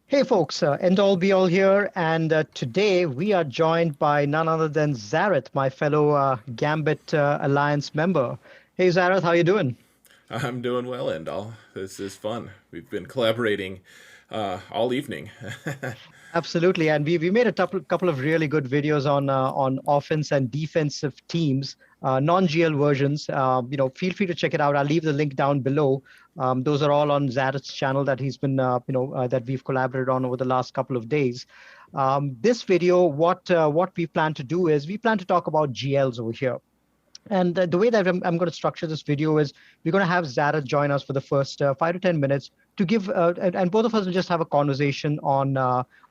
Hey folks, end all be all here, and today we are joined by none other than Zaret, my fellow Gambit Alliance member. Hey Zaret, how you doing? I'm doing well, Endall. This is fun. We've been collaborating all evening. Absolutely, and we made a couple of really good videos on offense and defensive teams, non-GL versions. Feel free to check it out. I'll leave the link down below. Those are all on Zaret's channel that he's been that we've collaborated on over the last couple of days. This video, what we plan to do is we plan to talk about GLs over here. And the way that I'm going to structure this video is we're going to have Zara join us for the first 5 to 10 minutes to give, and both of us will just have a conversation on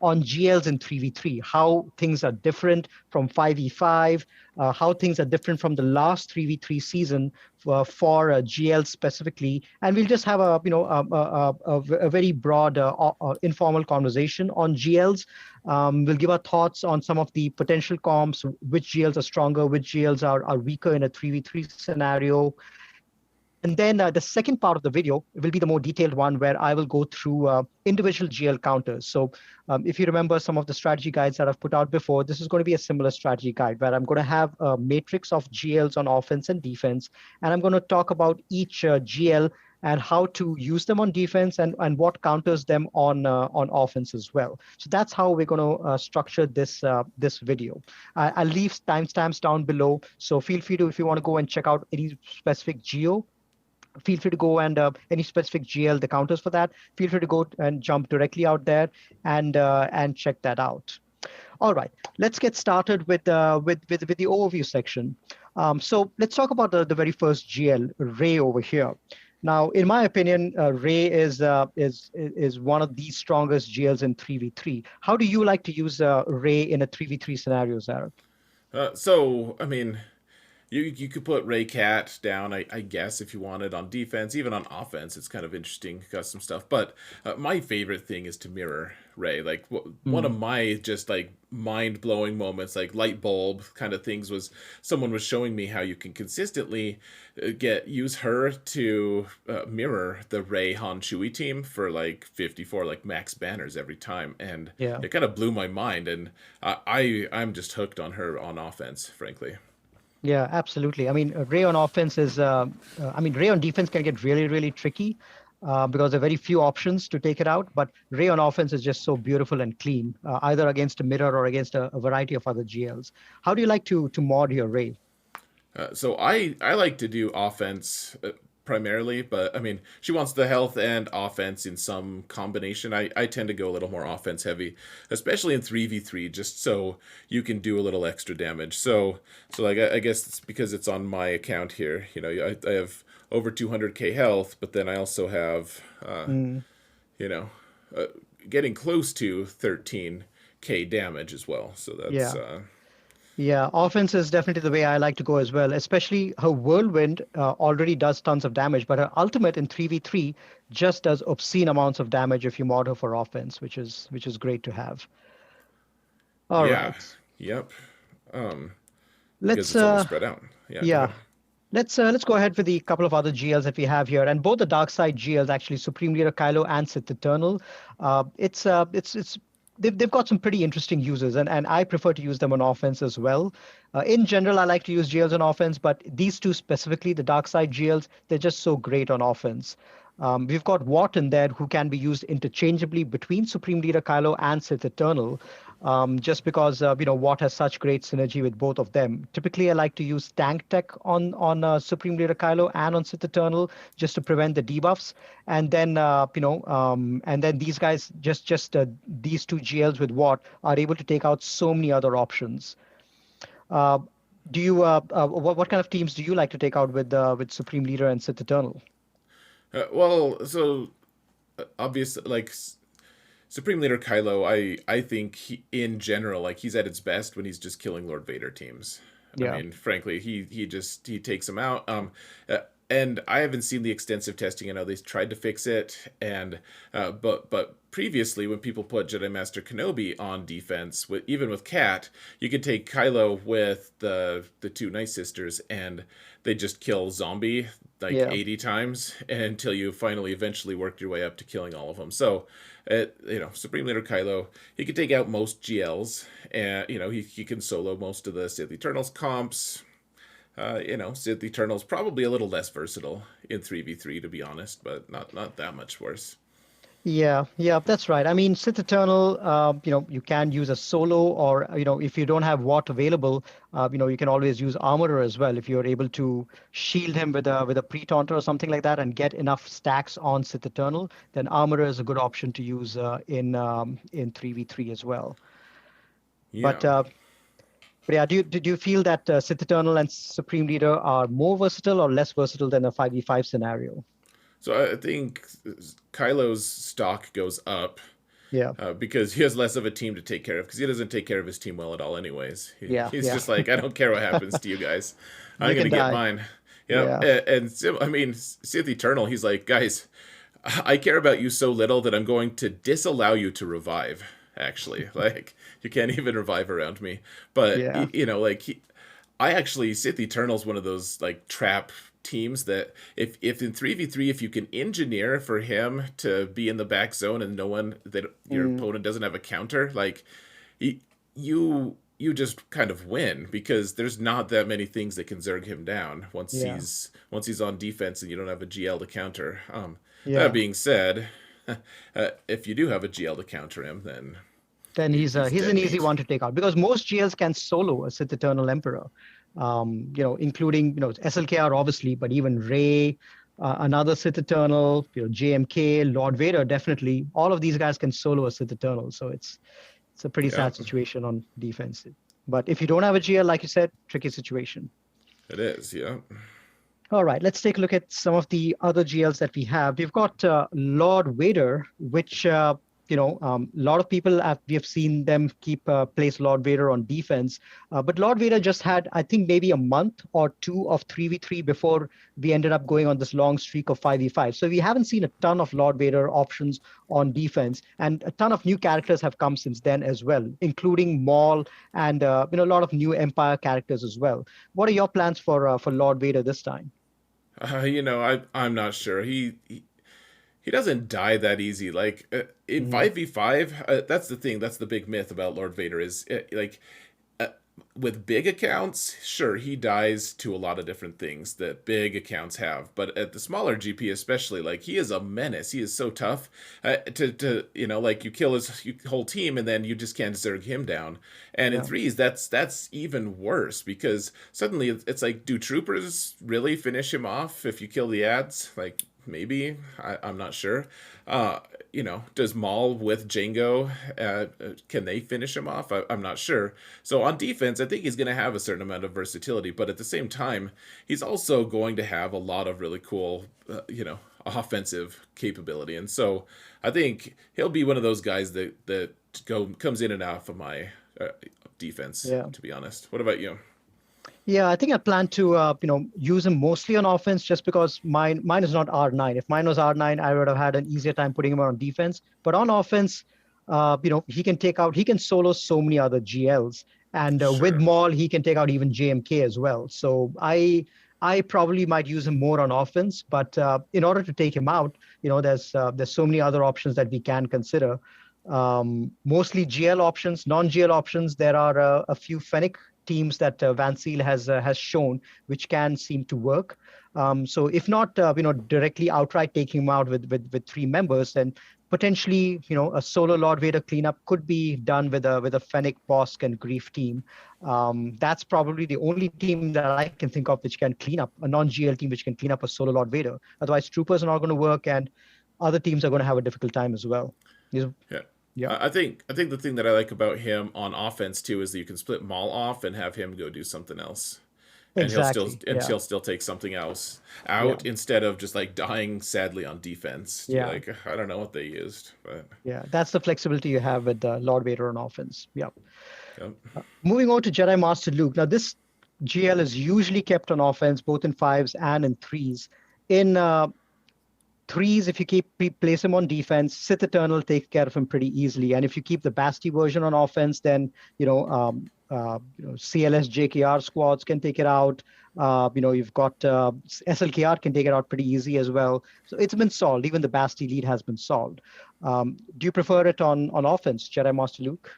GLs in 3v3, how things are different from 5v5, how things are different from the last 3v3 season for GL specifically, and we'll just have a very broad informal conversation on GLs. We'll give our thoughts on some of the potential comps, which GLs are stronger, which GLs are weaker in a 3v3 scenario. And then the second part of the video will be the more detailed one where I will go through individual GL counters. So if you remember some of the strategy guides that I've put out before, this is going to be a similar strategy guide where I'm going to have a matrix of GLs on offense and defense. And I'm going to talk about each GL and how to use them on defense and what counters them on offense as well. So that's how we're going to structure this video. I'll leave timestamps down below. So feel free to, if you want to go and check out any specific geo, feel free to go and any specific GL, the counters for that, feel free to go and jump directly out there and check that out. All right, let's get started with the overview section. So let's talk about the very first GL, Ray over here. Now, in my opinion, Ray is one of the strongest GLs in 3v3. How do you like to use Ray in a 3v3 scenario, Zarek? I mean, you could put Ray Cat down, I guess, if you wanted on defense. Even on offense, it's kind of interesting custom stuff. But my favorite thing is to mirror Ray. Like one of my just like mind blowing moments, like light bulb kind of things, was someone was showing me how you can consistently use her to mirror the Ray Han Shui team for like 54 like max banners every time, and Yeah. it kind of blew my mind. And I'm just hooked on her on offense, frankly. Yeah, absolutely. I mean, Ray on offense is, I mean, Ray on defense can get really, really tricky because there are very few options to take it out. But Ray on offense is just so beautiful and clean, either against a mirror or against a variety of other GLs. How do you like to mod your Ray? So I like to do offense primarily, but I mean she wants the health and offense in some combination. I tend to go a little more offense heavy, especially in 3v3, just so you can do a little extra damage. So like I guess it's because it's on my account here. You know, I have over 200k health, but then I also have Mm, you know uh, getting close to 13k damage as well. So that's yeah. Yeah, offense is definitely the way I like to go as well. Especially her whirlwind already does tons of damage, but her ultimate in 3v3 just does obscene amounts of damage if you mod her for offense, which is great to have. All yeah, right. yep. Because Let's it's only spread out. Yeah, go yeah. ahead. Let's go ahead with the couple of other GLs that we have here, and both the dark side GLs actually, Supreme Leader Kylo and Sith Eternal. It's they've got some pretty interesting uses, and I prefer to use them on offense as well. In general, I like to use GLs on offense, but these two specifically, the dark side GLs, they're just so great on offense. We've got Watt in there who can be used interchangeably between Supreme Leader Kylo and Sith Eternal, just because Watt has such great synergy with both of them. Typically, I like to use Tank Tech on Supreme Leader Kylo and on Sith Eternal just to prevent the debuffs, and then and then these guys just these two GLs with Watt are able to take out so many other options. Uh, do you what kind of teams do you like to take out with Supreme Leader and Sith Eternal? Obvious like Supreme Leader Kylo, I think in general, like he's at its best when he's just killing Lord Vader teams. I Yeah. mean, frankly, he takes them out. and I haven't seen the extensive testing. I know they tried to fix it, and but previously when people put Jedi Master Kenobi on defense, with even with Cat, you could take Kylo with the two Night Sisters, and they just kill zombie like Yeah. 80 times until you finally eventually worked your way up to killing all of them. So, Supreme Leader Kylo, he could take out most GLs, and he can solo most of the Sith Eternals comps. Sith Eternal's probably a little less versatile in 3v3, to be honest, but not that much worse. Yeah, yeah, that's right. I mean, Sith Eternal, you can use a solo, or if you don't have Watt available, you can always use Armorer as well. If you're able to shield him with a pre-taunter or something like that and get enough stacks on Sith Eternal, then Armorer is a good option to use in 3v3 as well. Yeah. But yeah, do you feel that Sith Eternal and Supreme Leader are more versatile or less versatile than a 5v5 scenario? So I think Kylo's stock goes up Yeah, because he has less of a team to take care of because he doesn't take care of his team well at all, anyways. yeah, He's yeah. just like, I don't care what happens to you guys. I'm You going can to get die. mine. Yep. Yeah. I mean, Sith Eternal, he's like, guys, I care about you so little that I'm going to disallow you to revive, actually. Like, you can't even revive around me. But, Yeah. I actually, Sith Eternal's one of those, like, trap teams that if in 3v3 if you can engineer for him to be in the back zone and no one that your Mm, opponent doesn't have a counter, like you just kind of win because there's not that many things that can zerg him down yeah. once he's on defense and you don't have a GL to counter. That Yeah. being said, if you do have a GL to counter him, then Then he's he's dead an easy meat. one to take out because most GLs can solo a Sith Eternal Emperor, including SLKR obviously, but even Rey, another Sith Eternal, JMK, Lord Vader, definitely. All of these guys can solo a Sith Eternal, so it's a pretty Yeah, sad situation on defense. But if you don't have a GL, like you said, tricky situation. it is. Yeah. All right, let's take a look at some of the other GLs that we have. We've got Lord Vader, which a lot of people we have seen them keep place Lord Vader on defense, but Lord Vader just had, I think, maybe a month or two of 3v3 before we ended up going on this long streak of 5v5. So we haven't seen a ton of Lord Vader options on defense, and a ton of new characters have come since then as well, including Maul and a lot of new Empire characters as well. What are your plans for Lord Vader this time? I'm not sure. He doesn't die that easy. Like in Mhm. 5v5, that's the thing. That's the big myth about Lord Vader is uh, with big accounts, sure, he dies to a lot of different things that big accounts have. But at the smaller GP, especially, like he is a menace. He is so tough. Like you kill his whole team and then you just can't zerg him down. And in Yeah. threes, that's even worse because suddenly it's like, do troopers really finish him off if you kill the ads? Like maybe I'm not sure. Uh, does Maul with Django can they finish him off? I'm not sure. So on defense, I think he's going to have a certain amount of versatility, but at the same time, he's also going to have a lot of really cool, offensive capability. And so I think he'll be one of those guys that comes in and out of my defense. Yeah. To be honest, what about you? Yeah, I think I plan to use him mostly on offense just because mine is not R9. If mine was R9, I would have had an easier time putting him on defense. But on offense, he can solo so many other GLs, and with Sure. Maul, he can take out even JMK as well. So I probably might use him more on offense, but in order to take him out, there's so many other options that we can consider. Mostly GL options, non-GL options. There are a few Fennec teams that Van Seal has shown, which can seem to work. So if not, directly outright taking him out with three members, then potentially, a solo Lord Vader cleanup could be done with a Fennec, Bosk, and Grief team. That's probably the only team that I can think of which can clean up a non-GL team which can clean up a solo Lord Vader. Otherwise, troopers are not going to work, and other teams are going to have a difficult time as well. Yes. Yeah. Yeah, I think the thing that I like about him on offense too is that you can split Maul off and have him go do something else. And exactly. Yeah, he'll still take something else yeah, out instead of just like dying sadly on defense. You're yeah. like, I don't know what they used, but Yeah, that's the flexibility you have with Lord Vader on offense. Yeah. yep. Moving on to Jedi Master Luke. Now, this GL is usually kept on offense, both in fives and in threes. In threes, if you place him on defense, Sith Eternal takes care of him pretty easily. And if you keep the Basti version on offense, then CLS JKR squads can take it out. You've got SLKR can take it out pretty easy as well. So it's been solved. Even the Basti lead has been solved. Do you prefer it on offense, Jedi Master Luke?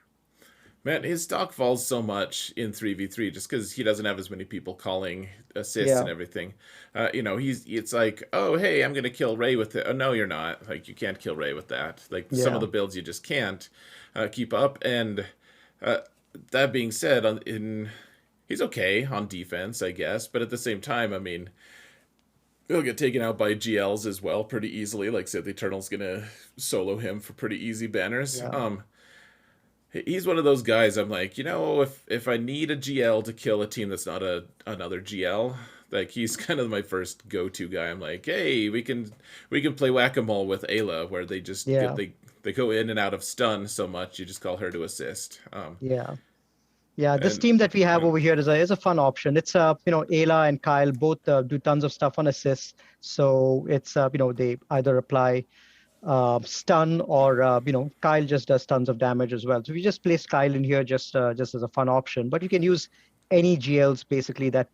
Man, his stock falls so much in 3v3 just because he doesn't have as many people calling assists and Yeah, everything. It's like, oh, hey, I'm going to kill Ray with it. Oh, no, you're not. Like, you can't kill Ray with that. Like, some of yeah, the builds you just can't keep up. And uh, that being said, he's okay on defense, I guess. But at the same time, I mean, he'll get taken out by GLs as well pretty easily. Like, say, the Eternal's going to solo him for pretty easy banners. yeah, He's one of those guys. I'm like, if I need a GL to kill a team that's not another GL, like he's kind of my first go-to guy. I'm like, hey, we can play whack-a-mole with Ayla, where yeah, they go in and out of stun so much, you just call her to assist. yeah. Yeah, this And team that we have yeah, over here is a fun option. It's Ayla and Kyle both do tons of stuff on assists. So it's they either apply stun or Kyle just does tons of damage as well. So we just place Kyle in here just as a fun option. But you can use any GLs basically that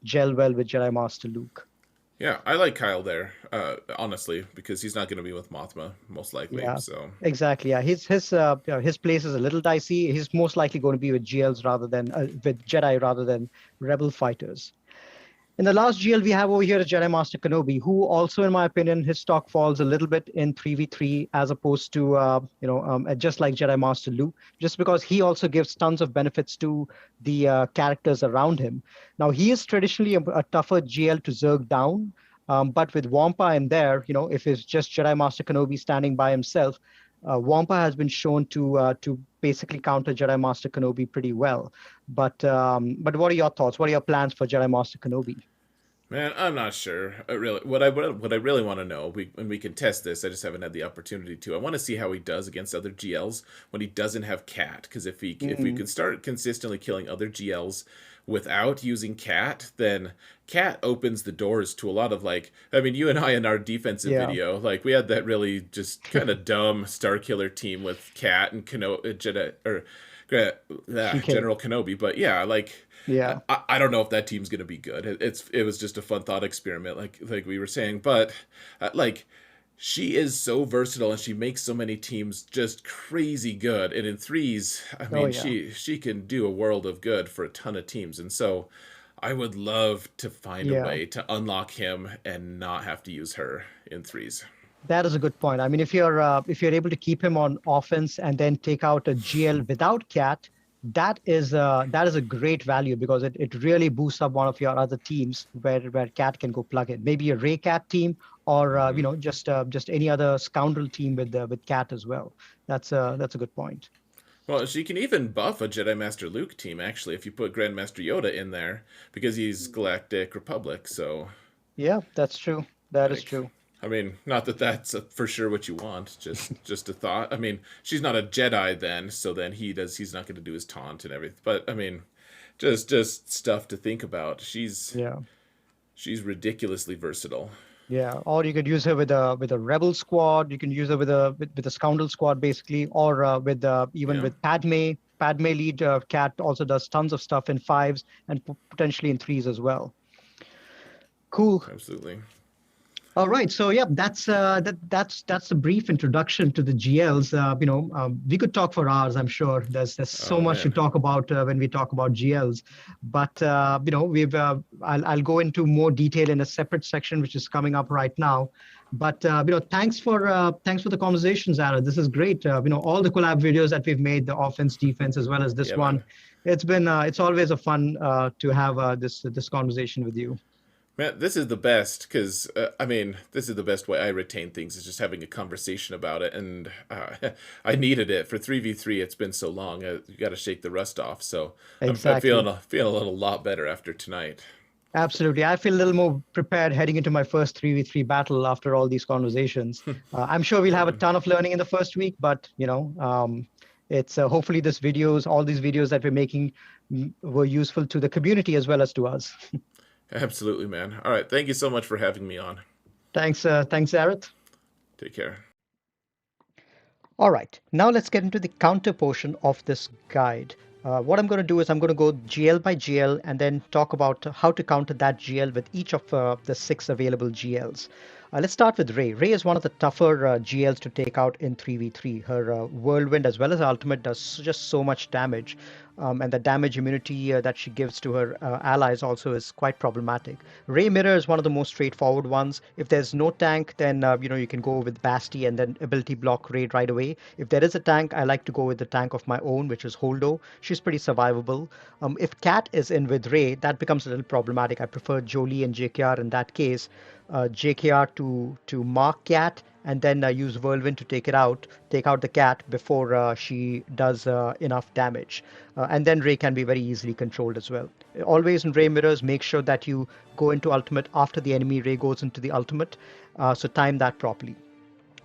gel well with Jedi Master Luke. yeah, I like Kyle there, honestly, because he's not going to be with Mothma most likely. Yeah, So exactly. Yeah, his place is a little dicey. He's most likely going to be with GLs rather than with Jedi rather than Rebel fighters. In the last GL we have over here is Jedi Master Kenobi, who also, in my opinion, his stock falls a little bit in 3v3 as opposed to, just like Jedi Master Luke, just because he also gives tons of benefits to the characters around him. Now, he is traditionally a tougher GL to Zerg down, but with Wampa in there, if it's just Jedi Master Kenobi standing by himself, Wampa has been shown to basically counter Jedi Master Kenobi pretty well. But what are your thoughts? What are your plans for Jedi Master Kenobi? man, I'm not sure. Really, what I really want to know, when we can test this, I just haven't had the opportunity to. I want to see how he does against other GLs when he doesn't have Cat, because if we Mm, can start consistently killing other GLs without using Cat, then Cat opens the doors to a lot of like. I mean, you and I in our defensive yeah, video, like we had that really just kind of dumb Star Killer team with Cat and Jedi or GK. General Kenobi, but yeah, like Yeah, I don't know if that team's gonna be good. It was just a fun thought experiment, like we were saying. But like she is so versatile and she makes so many teams just crazy good. And in threes, I oh mean, yeah, she can do a world of good for a ton of teams. And so I would love to find a yeah. way to unlock him and not have to use her in threes. That is a good point. I mean, if you're able to keep him on offense and then take out a GL without Cat, that is a great value because it really boosts up one of your other teams where Cat can go plug in. Maybe a Ray Cat team or just any other scoundrel team with Cat as well. That's a good point. Well, she can even buff a Jedi Master Luke team, actually, if you put Grandmaster Yoda in there, because he's Galactic Republic, so Yeah, that's true. That is like, true. I mean, not that that's for sure what you want. Just a thought. I mean, she's not a Jedi then, so then he's not going to do his taunt and everything. But I mean, just stuff to think about. Yeah. She's ridiculously versatile. Yeah, or you could use her with a rebel squad. You can use her with a scoundrel squad basically, or with even Yeah, with Padme. Padme lead cat also does tons of stuff in fives and potentially in threes as well. Cool. absolutely. All right, so yeah, that's a brief introduction to the GLs. We could talk for hours. I'm sure there's so Oh much to man. talk about when we talk about GLs, but we've I'll go into more detail in a separate section which is coming up right now. But thanks for the conversation, Zara. This is great. All the collab videos that we've made, the offense, defense, as well as this Yeah, one, man. it's always a fun to have this conversation with you. Man, this is the best because I mean, this is the best way I retain things is just having a conversation about it, and I needed it for 3v3. It's been so long. You got to shake the rust off. So I'm Exactly. feeling a little lot better after tonight. Absolutely. I feel a little more prepared heading into my first 3v3 battle after all these conversations. I'm sure we'll Yeah, have a man. ton of learning in the first week, but It's hopefully this videos, all these videos that we're making were useful to the community as well as to us. Absolutely, man. All right. Thank you so much for having me on. Thanks, Zareth. Take care. All right, now let's get into the counter portion of this guide. What I'm going to do is I'm going to go GL by GL and then talk about how to counter that GL with each of the six available GLs. Let's start with Ray. Ray is one of the tougher GLs to take out in 3v3. Her Whirlwind as well as Ultimate does just so much damage. And the damage immunity that she gives to her allies also is quite problematic. Ray Mirror is one of the most straightforward ones. If there's no tank, then you can go with Basti and then ability block Ray right away. If there is a tank, I like to go with the tank of my own, which is Holdo. She's pretty survivable. If Cat is in with Ray, that becomes a little problematic. I prefer Jolie and JKR in that case. JKR to mark Cat and then use Whirlwind to take out the cat before she does enough damage. And then Ray can be very easily controlled as well. Always in Ray mirrors, make sure that you go into ultimate after the enemy Ray goes into the ultimate. So time that properly.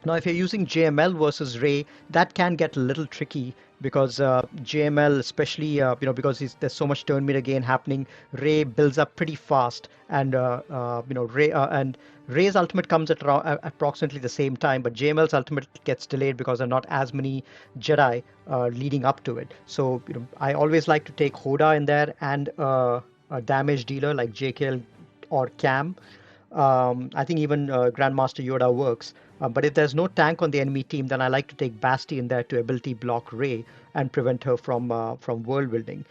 Now, if you're using JML versus Ray, that can get a little tricky because JML, especially because there's so much turn meter gain happening, Ray builds up pretty fast, and Ray's ultimate comes at around, approximately the same time, but JML's ultimate gets delayed because there are not as many Jedi leading up to it. So I always like to take Hoda in there and a damage dealer like JKL or Cam. I think even Grandmaster Yoda works. But if there's no tank on the enemy team, then I like to take Basti in there to ability block Ray and prevent her from world building.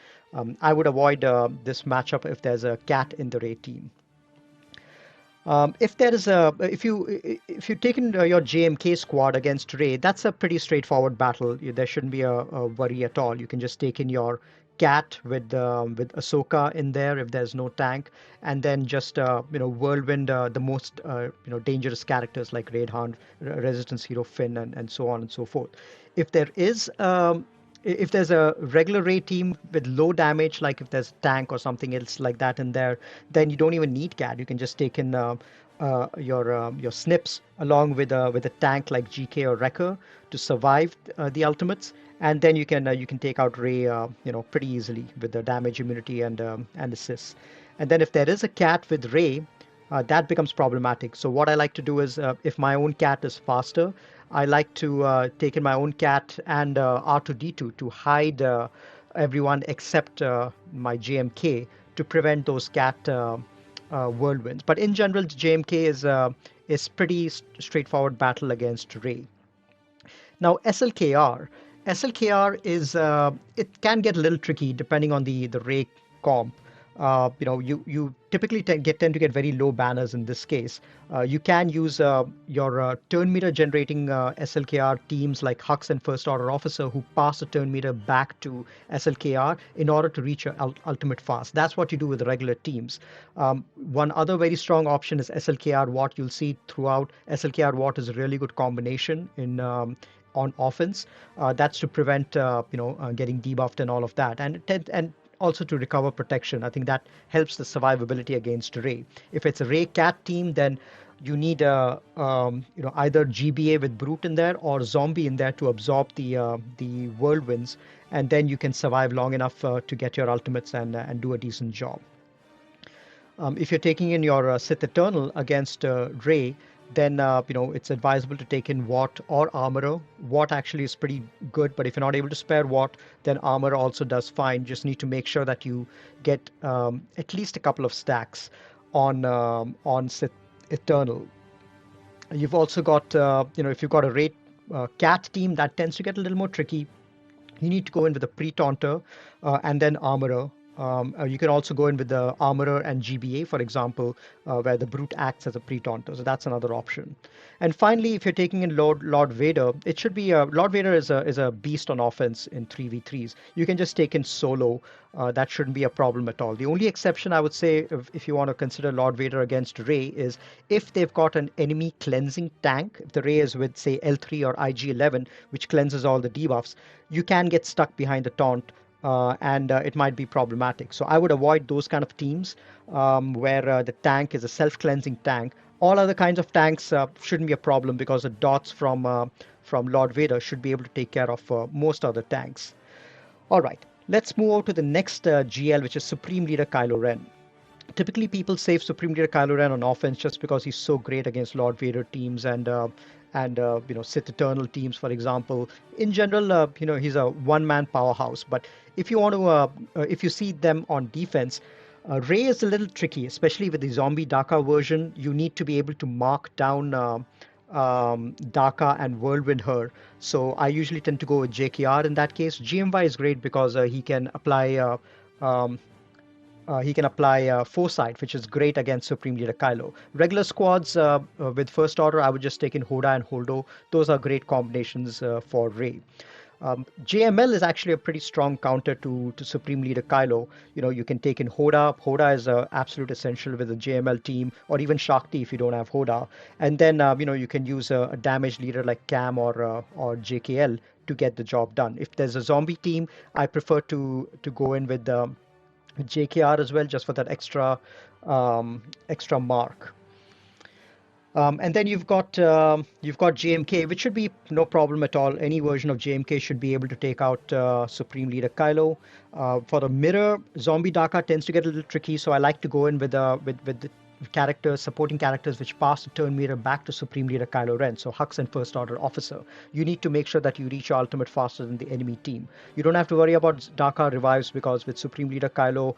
I would avoid this matchup if there's a cat in the Ray team. If there is a if you taken your JMK squad against Ray, that's a pretty straightforward battle. There shouldn't be a worry at all. You can just take in your cat with Ahsoka in there if there's no tank, and then just whirlwind the most dangerous characters like Raid Hound, Resistance Hero Finn, and so on and so forth. If there is if there's a regular Ray team with low damage, like if there's tank or something else like that in there, then you don't even need CAD. You can just take in your snips along with a tank like GK or Wrecker to survive the ultimates, and then you can take out Ray pretty easily with the damage immunity and assists. And then if there is a cat with Ray, that becomes problematic. So what I like to do is, if my own cat is faster, I like to take in my own cat and R2D2 to hide everyone except my JMK to prevent those cat whirlwinds. But in general, JMK is pretty straightforward battle against Ray. Now SLKR is it can get a little tricky depending on the Ray comp. You typically tend to get very low banners in this case. You can use your turn meter generating SLKR teams like Hux and First Order Officer who pass the turn meter back to SLKR in order to reach your ultimate fast. That's what you do with the regular teams. One other very strong option is SLKR Watt. You'll see throughout SLKR Watt is a really good combination in on offense. That's to prevent getting debuffed and all of that, and also to recover protection. I think that helps the survivability against Ray. If it's a Ray Cat team, then you need either GBA with Brute in there or Zombie in there to absorb the whirlwinds, and then you can survive long enough to get your ultimates and do a decent job. If you're taking in your Sith Eternal against Ray, then it's advisable to take in Watt or Armorer. Watt actually is pretty good, but if you're not able to spare Watt, then Armorer also does fine. Just need to make sure that you get at least a couple of stacks on Sith Eternal. You've also got if you've got a Ray Cat team, that tends to get a little more tricky. You need to go in with a Pre-Taunter and then Armorer. You can also go in with the Armorer and GBA, for example, where the Brute acts as a pre-taunter. So that's another option. And finally, if you're taking in Lord Vader, it should be Lord Vader is a beast on offense in 3v3s. You can just take in solo. That shouldn't be a problem at all. The only exception I would say, if you want to consider Lord Vader against Ray, is if they've got an enemy cleansing tank. If the Ray is with, say, L3 or IG-11, which cleanses all the debuffs, you can get stuck behind the taunt and it might be problematic. So I would avoid those kind of teams where the tank is a self-cleansing tank. All other kinds of tanks shouldn't be a problem because the dots from Lord Vader should be able to take care of most other tanks. All right, let's move on to the next GL, which is Supreme Leader Kylo Ren. Typically, people save Supreme Leader Kylo Ren on offense just because he's so great against Lord Vader teams and Sith Eternal teams, for example. In general, he's a one-man powerhouse. But if you see them on defense, Rey is a little tricky, especially with the zombie Daka version. You need to be able to mark down Daka and whirlwind her. So I usually tend to go with JKR in that case. GMY is great because um, he can apply Foresight, which is great against Supreme Leader Kylo. Regular squads with First Order, I would just take in Hoda and Holdo. Those are great combinations for Rey. JML is actually a pretty strong counter to Supreme Leader Kylo. You can take in Hoda. Hoda is an absolute essential with the JML team, or even Shakti if you don't have Hoda. And then you can use a damage leader like Cam or JKL to get the job done. If there's a zombie team, I prefer to go in with JKR as well, just for that extra mark. And then you've got JMK, which should be no problem at all. Any version of JMK should be able to take out Supreme Leader Kylo. For the mirror, Zombie Daka tends to get a little tricky, so I like to go in with the supporting characters which pass the turn meter back to Supreme Leader Kylo Ren. So Hux and First Order Officer. You need to make sure that you reach your ultimate faster than the enemy team. You don't have to worry about Daka revives because with Supreme Leader Kylo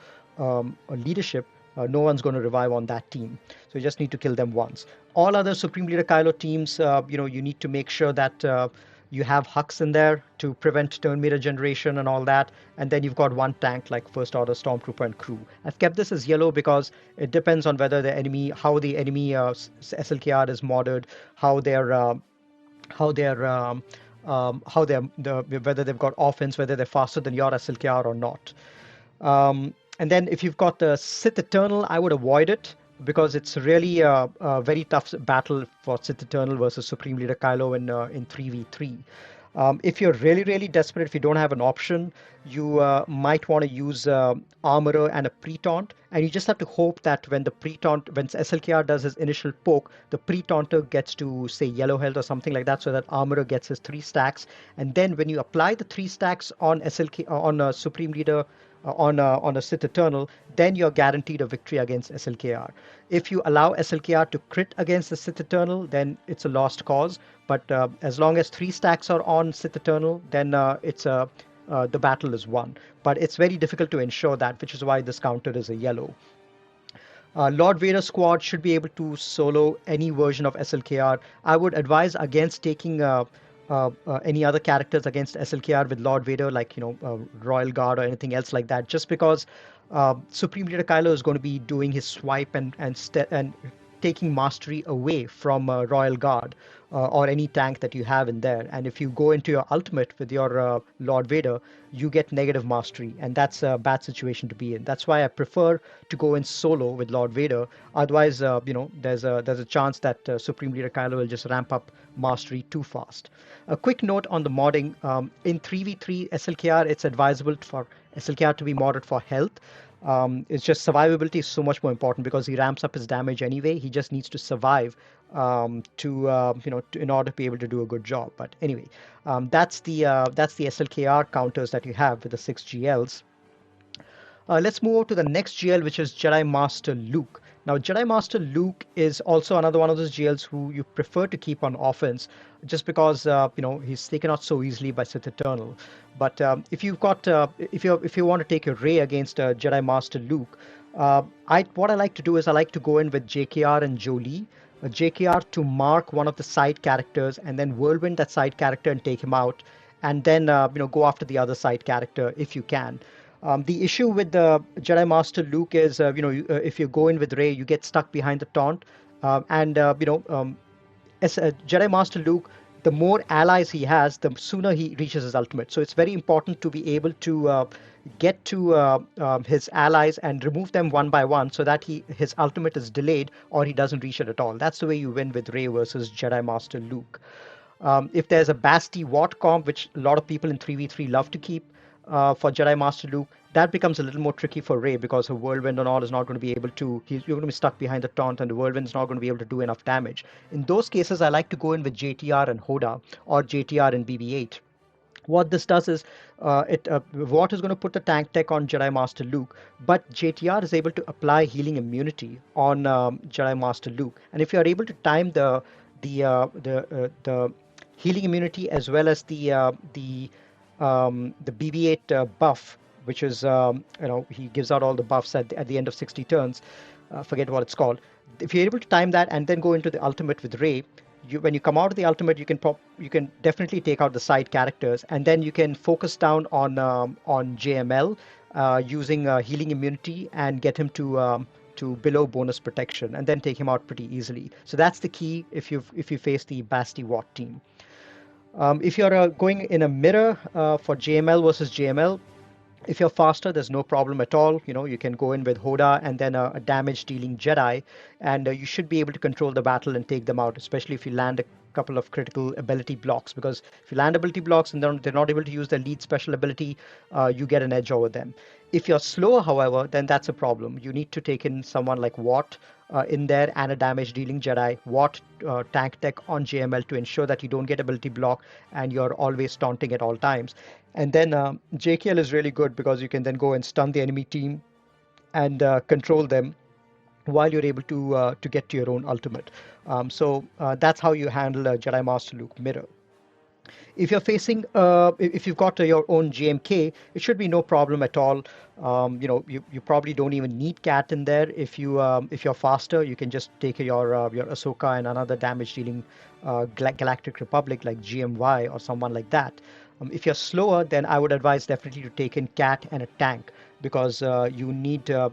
leadership, no one's going to revive on that team. So you just need to kill them once. All other Supreme Leader Kylo teams, you need to make sure that you have Hux in there to prevent turn meter generation and all that. And then you've got one tank like First Order, Stormtrooper, and Crew. I've kept this as yellow because it depends on whether how the enemy SLKR is modded, whether they've got offense, whether they're faster than your SLKR or not. And then if you've got the Sith Eternal, I would avoid it because it's really a very tough battle for Sith Eternal versus Supreme Leader Kylo in 3v3. If you're really, really desperate, if you don't have an option, you might want to use Armorer and a Pre-Taunt, and you just have to hope that when SLKR does his initial poke, the Pre-Taunter gets to, say, yellow health or something like that, so that Armorer gets his 3 stacks, and then when you apply the 3 stacks on Supreme Leader on a Sith Eternal, then you're guaranteed a victory against SLKR. If you allow SLKR to crit against the Sith Eternal, then it's a lost cause. But as long as 3 stacks are on Sith Eternal, then the battle is won. But it's very difficult to ensure that, which is why this counter is a yellow. Lord Vader squad should be able to solo any version of SLKR. I would advise against taking any other characters against SLKR with Lord Vader, like Royal Guard or anything else like that, just because Supreme Leader Kylo is going to be doing his swipe and taking mastery away from Royal Guard or any tank that you have in there. And if you go into your ultimate with your Lord Vader, you get negative mastery, and that's a bad situation to be in. That's why I prefer to go in solo with Lord Vader. Otherwise, there's a chance that Supreme Leader Kylo will just ramp up mastery too fast. A quick note on the modding: in 3v3 SLKR, it's advisable for SLKR to be modded for health. It's just survivability is so much more important because he ramps up his damage anyway. He just needs to survive in order to be able to do a good job. But anyway, that's the SLKR counters that you have with the 6 GLs. Let's move on to the next GL, which is Jedi Master Luke. Now, Jedi Master Luke is also another one of those GLs who you prefer to keep on offense, just because he's taken out so easily by Sith Eternal. But if you want to take your Rey against Jedi Master Luke, what I like to do is I like to go in with JKR and Jolie. JKR to mark one of the side characters and then whirlwind that side character and take him out, and then go after the other side character if you can. The issue with the Jedi Master Luke is, if you go in with Rey, you get stuck behind the taunt, as Jedi Master Luke, the more allies he has, the sooner he reaches his ultimate. So it's very important to be able to get to his allies and remove them one by one, so that his ultimate is delayed or he doesn't reach it at all. That's the way you win with Rey versus Jedi Master Luke. If there's a Basti Watt comp, which a lot of people in 3v3 love to keep, for Jedi Master Luke, that becomes a little more tricky for Rey because her whirlwind and all is not going to be able to. You're going to be stuck behind the taunt, and the whirlwind is not going to be able to do enough damage. In those cases, I like to go in with JTR and Hoda or JTR and BB-8. What this does is it Watt is going to put the tank tech on Jedi Master Luke, but JTR is able to apply healing immunity on Jedi Master Luke. And if you are able to time the healing immunity as well as the BB-8 buff, which is he gives out all the buffs at the end of 60 turns. Forget what it's called. If you're able to time that and then go into the ultimate with Rey, when you come out of the ultimate, you can definitely take out the side characters, and then you can focus down on JML using healing immunity and get him to below bonus protection, and then take him out pretty easily. So that's the key if you face the Basti Watt team. If you're going in a mirror for JML versus JML, if you're faster, there's no problem at all. You can go in with Hoda and then a damage dealing Jedi, and you should be able to control the battle and take them out, especially if you land a couple of critical ability blocks. Because if you land ability blocks and they're not able to use their lead special ability, you get an edge over them. If you're slower, however, then that's a problem. You need to take in someone like Watt in there and a damage dealing Jedi, Watt tank tech on JML to ensure that you don't get ability block and you're always taunting at all times. And then JKL is really good because you can then go and stun the enemy team and control them while you're able to get to your own ultimate. So that's how you handle a Jedi Master Luke mirror. If you're facing, if you've got your own GMK, it should be no problem at all. You probably don't even need Cat in there. If you're faster, you can just take your Ahsoka and another damage dealing Galactic Republic like GMY or someone like that. If you're slower, then I would advise definitely to take in Cat and a tank because you need to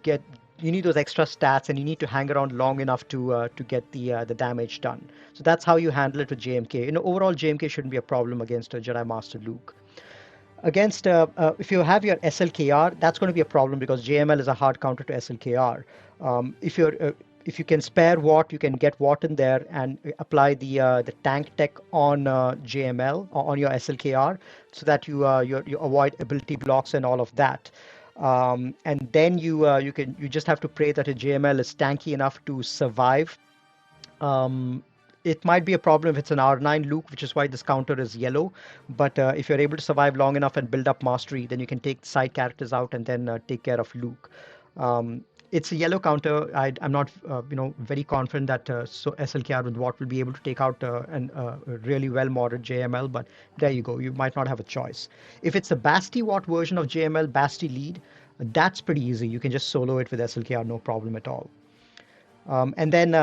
get you need those extra stats and you need to hang around long enough to get the damage done. So that's how you handle it with JMK. Overall JMK shouldn't be a problem against a Jedi Master Luke. Against if you have your SLKR, that's going to be a problem because JML is a hard counter to SLKR. If you can spare Watt, you can get Watt in there and apply the tank tech on JML or on your SLKR so that you avoid ability blocks and all of that. And then you just have to pray that a JML is tanky enough to survive. Um, it might be a problem if it's an R9 Luke, which is why this counter is yellow. But if you're able to survive long enough and build up mastery, then you can take side characters out and then take care of Luke. It's a yellow counter. I'm not, very confident that SLKR with Watt will be able to take out a really well-modded JML. But there you go. You might not have a choice. If it's the Basti Watt version of JML, Basti lead, that's pretty easy. You can just solo it with SLKR, no problem at all. And then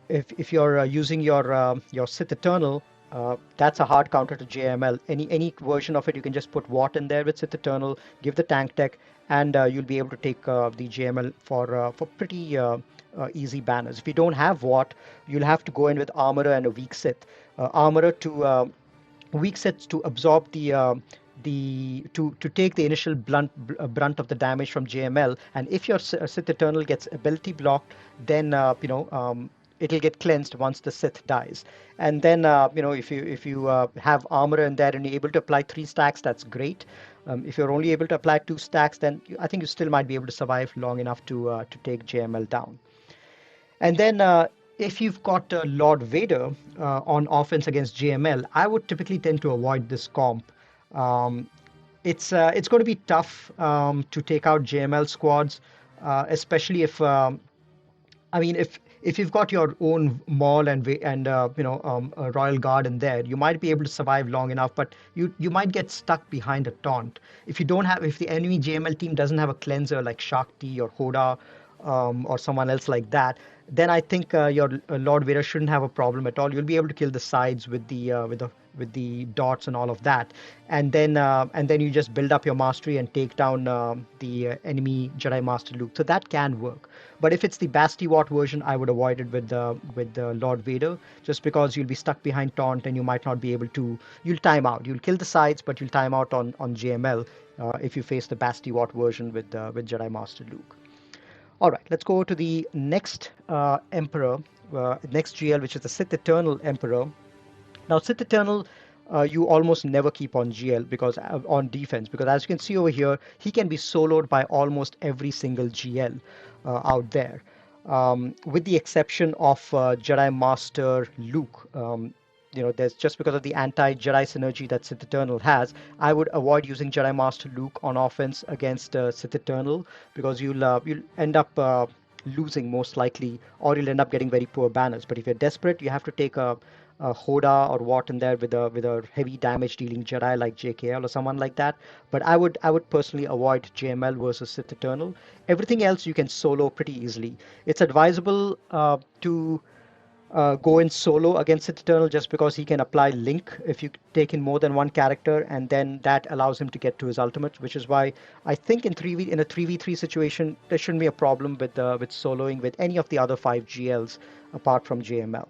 if you're using your Sith Eternal, that's a hard counter to JML. Any version of it, you can just put Watt in there with Sith Eternal, give the tank tech, and you'll be able to take the JML for pretty easy banners. If you don't have Watt, you'll have to go in with Armorer and a weak Sith. Armorer to weak sets to absorb to take the initial brunt of the damage from JML. And if your Sith Eternal gets ability blocked, then it'll get cleansed once the Sith dies. And then if you have armor in there and you're able to apply 3 stacks, that's great. If you're only able to apply 2 stacks, then I think you still might be able to survive long enough to take JML down. And then if you've got Lord Vader on offense against JML, I would typically tend to avoid this comp. Um, it's going to be tough to take out JML squads, especially if you've got your own mall and a royal guard in there, you might be able to survive long enough, but you might get stuck behind a taunt. If the enemy JML team doesn't have a cleanser like Shakti or Hoda or someone else like that, then I think your Lord Vader shouldn't have a problem at all. You'll be able to kill the sides with the dots and all of that, and then you just build up your mastery and take down the enemy Jedi Master Luke. So that can work. But if it's the Basti Watt version, I would avoid it with the Lord Vader, just because you'll be stuck behind taunt and you might not be able to. You'll time out. You'll kill the sides, but you'll time out on JML if you face the Basti Watt version with Jedi Master Luke. All right, let's go to the next Emperor, next GL, which is the Sith Eternal Emperor. Now, Sith Eternal, you almost never keep on GL because on defense, because as you can see over here, he can be soloed by almost every single GL out there, with the exception of Jedi Master Luke. There's just because of the anti-Jedi synergy that Sith Eternal has, I would avoid using Jedi Master Luke on offense against Sith Eternal because you'll end up losing most likely, or you'll end up getting very poor banners. But if you're desperate, you have to take a Hoda or Watt in there with a heavy damage dealing Jedi like JKL or someone like that. But I would personally avoid JML versus Sith Eternal. Everything else you can solo pretty easily. It's advisable to go in solo against Sith Eternal just because he can apply Link if you take in more than one character, and then that allows him to get to his ultimate, which is why I think in a 3v3 situation there shouldn't be a problem with soloing with any of the other 5 GLs apart from JML.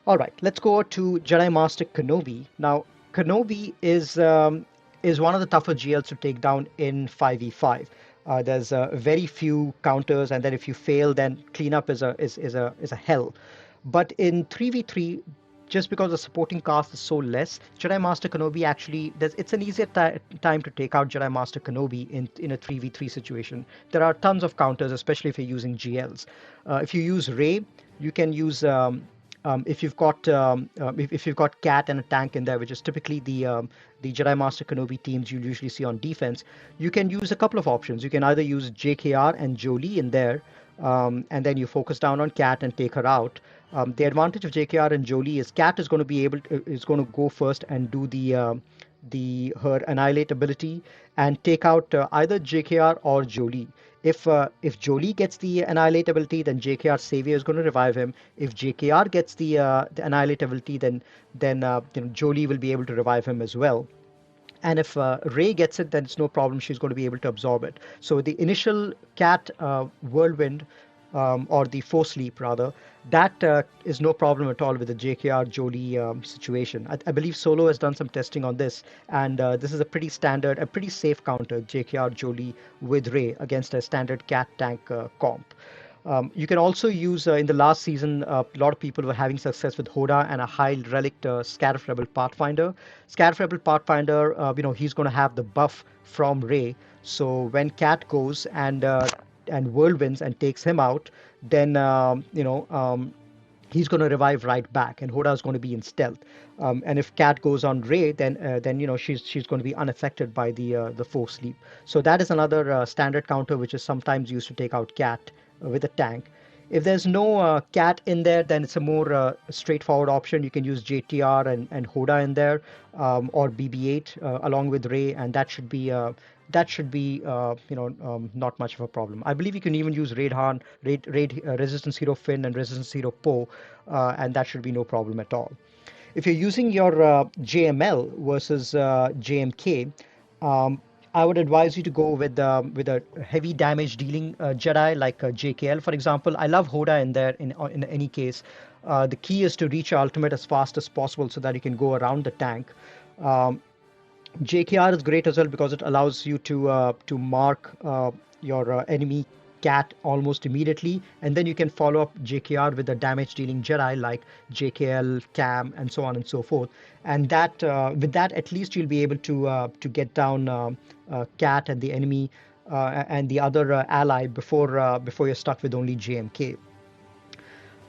All right, let's go to Jedi Master Kenobi. Now, Kenobi is one of the tougher GLs to take down in 5v5. There's very few counters, and then if you fail, then cleanup is a hell. But in 3v3, just because the supporting cast is so less, Jedi Master Kenobi actually it's an easier time to take out Jedi Master Kenobi in a 3v3 situation. There are tons of counters, especially if you're using GLs. If you use Rey, you can use if you've got Cat and a tank in there, which is typically the Jedi Master Kenobi teams you usually see on defense, you can use a couple of options. You can either use JKR and Jolie in there, and then you focus down on Cat and take her out. The advantage of JKR and Jolie is Cat is going to is going to go first and do the her annihilate ability and take out either JKR or Jolie. If Jolie gets the annihilate ability, then JKR Savior is going to revive him. If JKR gets the annihilate ability, then Jolie will be able to revive him as well. And if Rey gets it, then it's no problem. She's going to be able to absorb it. So the initial Cat whirlwind, or the Force Leap rather, that is no problem at all with the JKR Jolie situation. I believe Solo has done some testing on this, and this is a pretty standard, a pretty safe counter, JKR Jolie with Rey against a standard Cat tank comp. You can also use, in the last season, a lot of people were having success with Hoda and a high relic Scarif Rebel Pathfinder. Scarif Rebel Pathfinder, he's going to have the buff from Rey. So when Cat goes and whirlwinds and takes him out, then he's going to revive right back, and Hoda is going to be in stealth. And if Cat goes on Rey, then she's going to be unaffected by the Force Leap. So that is another standard counter which is sometimes used to take out Cat with a tank. If there's no Cat in there, then it's a more straightforward option. You can use JTR and Hoda in there, or BB-8 along with Rey, and that should be not much of a problem. I believe you can even use Raid Resistance Hero Finn and Resistance Hero Poe, and that should be no problem at all. If you're using your JML versus JMK, I would advise you to go with a heavy damage dealing Jedi like JKL, for example. I love Hoda in there in any case. The key is to reach your ultimate as fast as possible so that you can go around the tank. JKR is great as well because it allows you to mark your enemy Cat almost immediately, and then you can follow up JKR with a damage dealing Jedi like JKL, Cam, and so on and so forth. And that with that, at least you'll be able to get down Cat and the enemy and the other ally before you're stuck with only JMK.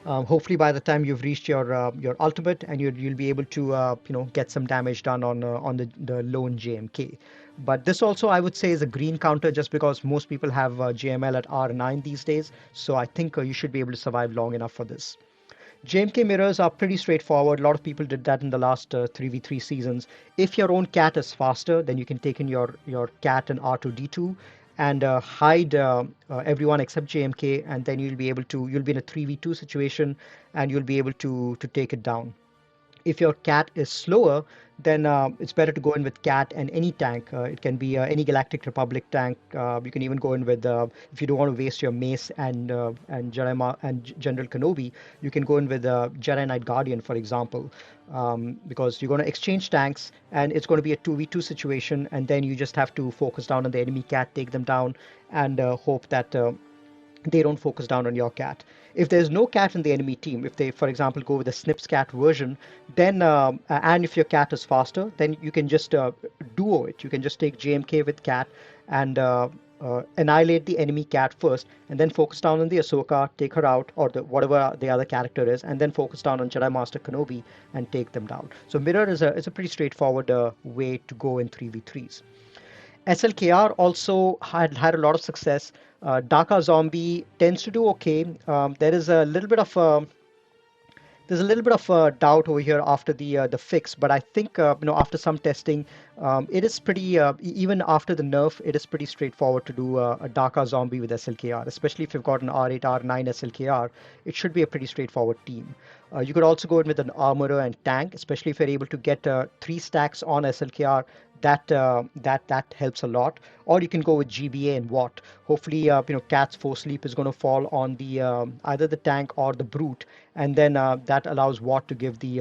Hopefully, by the time you've reached your ultimate, and you'll be able to get some damage done on the lone JMK. But this also, I would say, is a green counter just because most people have JML at R9 these days. So I think you should be able to survive long enough for this. JMK mirrors are pretty straightforward. A lot of people did that in the last 3v3 seasons. If your own Cat is faster, then you can take in your Cat and R2D2 and hide everyone except JMK, and then you'll be in a 3v2 situation, and you'll be able to take it down. If your Cat is slower, then it's better to go in with Cat and any tank. It can be any Galactic Republic tank. You can even go in with, if you don't want to waste your Mace and General Kenobi, you can go in with Jedi Knight Guardian, for example, because you're going to exchange tanks, and it's going to be a 2v2 situation, and then you just have to focus down on the enemy Cat, take them down, and hope that they don't focus down on your cat. If there's no cat in the enemy team, if they, for example, go with the Snips cat version, then and if your cat is faster, then you can just duo it. You can just take JMK with cat and annihilate the enemy cat first, and then focus down on the Ahsoka, take her out, or the whatever the other character is, and then focus down on Jedi Master Kenobi and take them down. So mirror is a pretty straightforward way to go in 3v3s. SLKR also had a lot of success. Daka Zombie tends to do okay. There is a little bit of there's a little bit of doubt over here after the fix, but I think after some testing, it is pretty even after the nerf, it is pretty straightforward to do a Daka Zombie with SLKR, especially if you've got an R8 R9 SLKR. It should be a pretty straightforward team. You could also go in with an armorer and tank, especially if you're able to get 3 stacks on SLKR. That helps a lot. Or you can go with GBA and Watt. Hopefully, Cat's Force Sleep is going to fall on the either the tank or the brute, and then that allows Watt to give the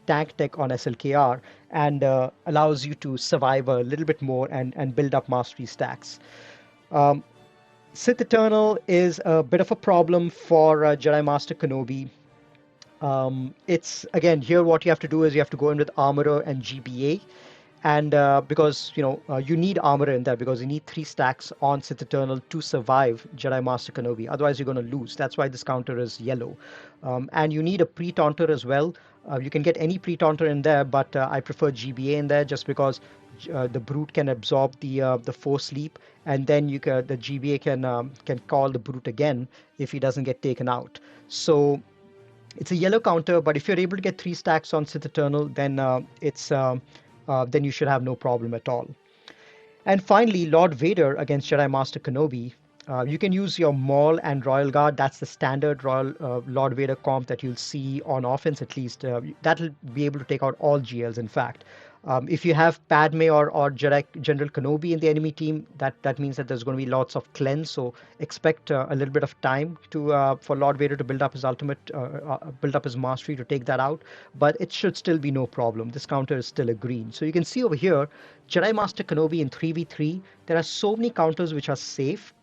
tank tech on SLKR and allows you to survive a little bit more and build up mastery stacks. Um, Sith Eternal is a bit of a problem for Jedi Master Kenobi. It's again here what you have to do is you have to go in with Armorer and GBA, and because you need Armorer in there because you need 3 stacks on Sith Eternal to survive Jedi Master Kenobi. Otherwise, you're going to lose. That's why this counter is yellow, and you need a pre-taunter as well. You can get any pre-taunter in there, but I prefer GBA in there just because the brute can absorb the force sleep, and then the GBA can call the brute again if he doesn't get taken out. So it's a yellow counter, but if you're able to get 3 stacks on Sith Eternal, then then you should have no problem at all. And finally, Lord Vader against Jedi Master Kenobi. You can use your Maul and Royal Guard. That's the standard Royal Lord Vader comp that you'll see on offense at least. That'll be able to take out all GLs, in fact. If you have Padme or Jedi General Kenobi in the enemy team, that means that there's going to be lots of cleanse. So expect a little bit of time for Lord Vader to build up his build up his mastery to take that out. But it should still be no problem. This counter is still a green. So you can see over here, Jedi Master Kenobi in 3v3. There are so many counters which are safe